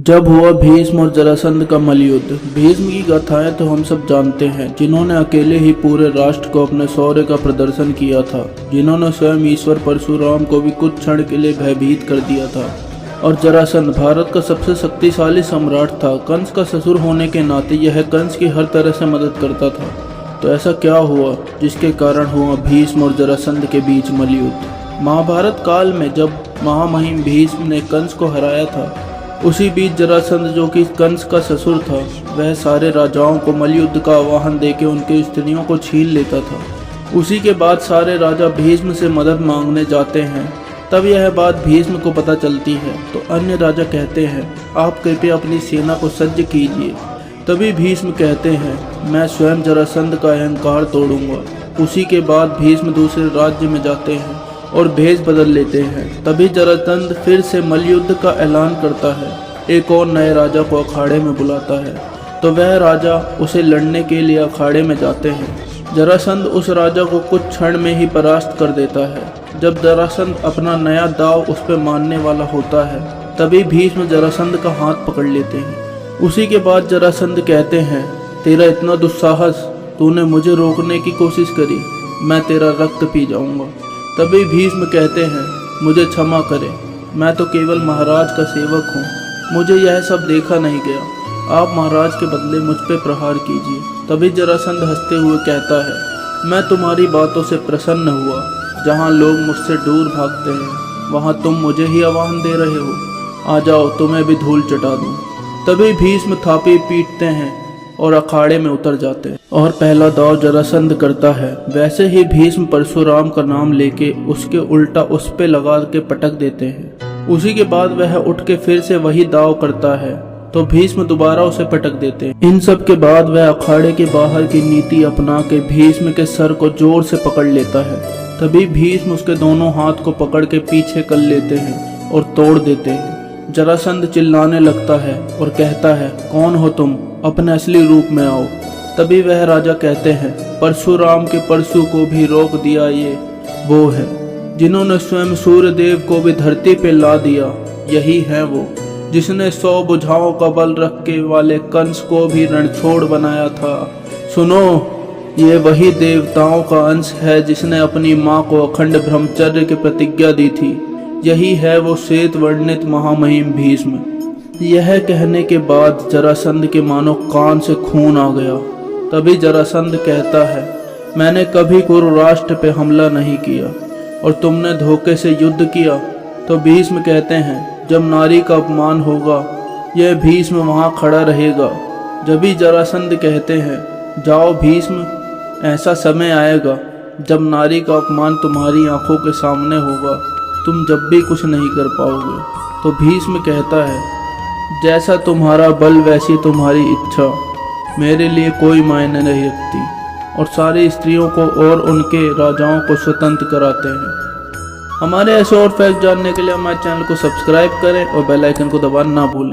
जब हुआ भीष्म और जरासंध का मलयुद्ध। भीष्म की गाथाएं तो हम सब जानते हैं, जिन्होंने अकेले ही पूरे राष्ट्र को अपने शौर्य का प्रदर्शन किया था, जिन्होंने स्वयं ईश्वर परशुराम को भी कुछ क्षण के लिए भयभीत कर दिया था। और जरासंध भारत का सबसे शक्तिशाली सम्राट था। कंस का ससुर होने के नाते यह कंस की हर तरह से मदद करता था। तो ऐसा क्या हुआ जिसके कारण हुआ भीष्म और जरासंध के बीच मलयुद्ध। महाभारत काल में जब महामहिम भीष्म ने कंस को हराया था, उसी बीच जरासंध, जो कि कंस का ससुर था, वह सारे राजाओं को मलयुद्ध का आह्वान देकर उनकी स्त्रियों को छीन लेता था। उसी के बाद सारे राजा भीष्म से मदद मांगने जाते हैं। तब यह बात भीष्म को पता चलती है, तो अन्य राजा कहते हैं, आप कृपया अपनी सेना को सज्ज कीजिए। तभी भीष्म कहते हैं, मैं स्वयं जरासंध का अहंकार तोड़ूंगा। उसी के बाद भीष्म दूसरे राज्य में जाते हैं और भेष बदल लेते हैं। तभी जरासंध फिर से मलयुद्ध का ऐलान करता है, एक और नए राजा को अखाड़े में बुलाता है। तो वह राजा उसे लड़ने के लिए अखाड़े में जाते हैं। जरासंध उस राजा को कुछ क्षण में ही परास्त कर देता है। जब जरासंध अपना नया दाव उस पर मारने वाला होता है, तभी भीष्म जरासंध का हाथ पकड़ लेते हैं। उसी के बाद जरासंध कहते हैं, तेरा इतना दुस्साहस, तूने मुझे रोकने की कोशिश करी, मैं तेरा रक्त पी जाऊंगा। तभी भीष्म कहते हैं, मुझे क्षमा करें, मैं तो केवल महाराज का सेवक हूँ, मुझे यह सब देखा नहीं गया, आप महाराज के बदले मुझ पे प्रहार कीजिए। तभी जरासंध हंसते हुए कहता है, मैं तुम्हारी बातों से प्रसन्न हुआ। जहाँ लोग मुझसे दूर भागते हैं, वहाँ तुम मुझे ही आह्वान दे रहे हो, आ जाओ, तुम्हें भी धूल चटा दूँ। तभी भीष्म थापी पीटते हैं और अखाड़े में उतर जाते हैं और पहला दाव जरासंध करता है। वैसे ही भीष्म परशुराम का नाम लेके उसके उल्टा उस पे लगा के पटक देते हैं। उसी के बाद वह उठ के फिर से वही दाव करता है, तो भीष्म दोबारा उसे पटक देते हैं। इन सब के बाद वह अखाड़े के बाहर की नीति अपना के भीष्म के सर को जोर से पकड़ लेता है। तभी भीष्म उसके दोनों हाथ को पकड़ के पीछे कर लेते हैं और तोड़ देते हैं। जरासंध चिल्लाने लगता है और कहता है, कौन हो तुम, अपने असली रूप में आओ। तभी वह राजा कहते हैं, परशुराम के परशु को भी रोक दिया, ये वो है जिन्होंने स्वयं सूर्य देव को भी धरती पे ला दिया। यही है वो जिसने 100 भुजाओं का बल रखने वाले कंस को भी रणछोड़ बनाया था। सुनो, ये वही देवताओं का अंश है जिसने अपनी माँ को अखंड ब्रह्मचर्य की प्रतिज्ञा दी थी। यही है वो श्वेत वर्णित महामहिम भीष्म। यह कहने के बाद जरासंध के मानो कान से खून आ गया। तभी जरासंध कहता है, मैंने कभी कुरु राष्ट्र पे हमला नहीं किया और तुमने धोखे से युद्ध किया। तो भीष्म कहते हैं, जब नारी का अपमान होगा, यह भीष्म वहाँ खड़ा रहेगा। जब भी जरासंध कहते हैं, जाओ भीष्म, ऐसा समय आएगा जब नारी का अपमान तुम्हारी आंखों के सामने होगा, तुम जब भी कुछ नहीं कर पाओगे। तो भीष्म कहता है, जैसा तुम्हारा बल वैसी तुम्हारी इच्छा, मेरे लिए कोई मायने नहीं रखती। और सारी स्त्रियों को और उनके राजाओं को स्वतंत्र कराते हैं। हमारे ऐसे और फैक्ट जानने के लिए हमारे चैनल को सब्सक्राइब करें और बेल आइकन को दबाना ना भूलें।